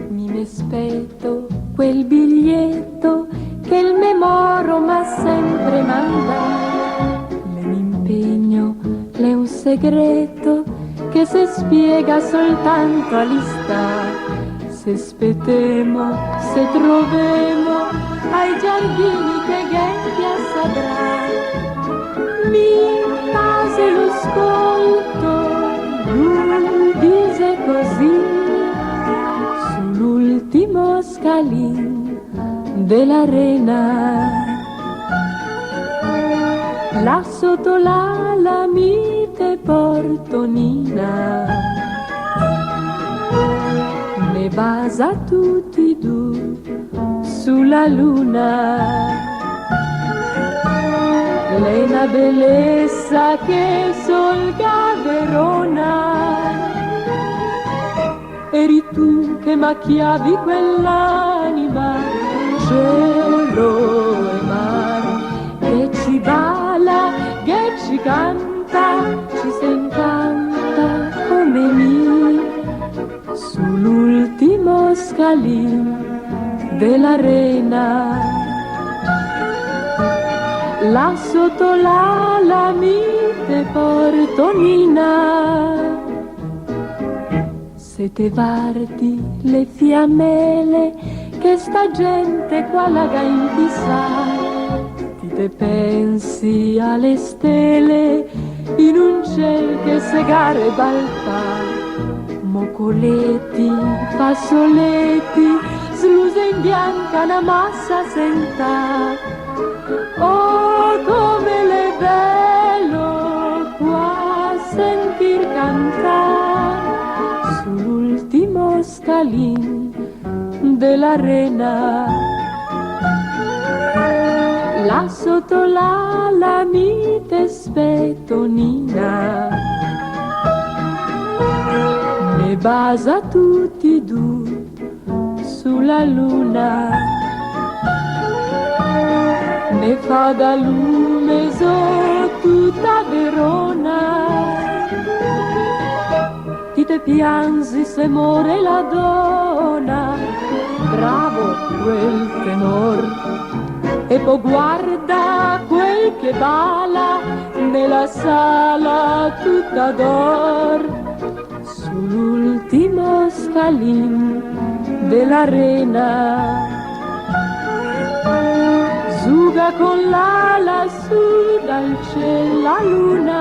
Mi aspetto quel biglietto che il memoro m'ha sempre mandato. L'è un impegno, l'è un segreto che se spiega soltanto all'istante. Se aspettiamo, se trovemo ai giardini che Ghentia saprà. Mi pase lo scolto, lui dice così, sull'ultimo scalino dell'arena. Là sotto l'ala mite portonina, ne basa tutti e due sulla luna. Lei è una bellezza che solca Verona. Eri tu che macchiavi quell'anima, cielo e mare, che ci balla, che ci canta, ci si incanta come me. Sull'ultimo scalino dell'arena, là sotto l'ala mite portonina. Siete vardi le fiammelle che sta gente qua laga in chissà. Ti te pensi alle stelle in un ciel che segare balta. Mocoletti, fassoletti, sluse in bianca una massa senta. Oh, come l'è bello qua sentir cantare sull'ultimo scalino dell'arena. Là sotto l'ala mite spetonina, ne basa tutti e due sulla luna. Ne fa da lume su tutta Verona. Ti te piangi se muore la donna, bravo quel tenor. E poi guarda quel che balla nella sala tutta d'or. Sull'ultimo scalino dell'arena, zuga con l'ala su dal cielo la luna.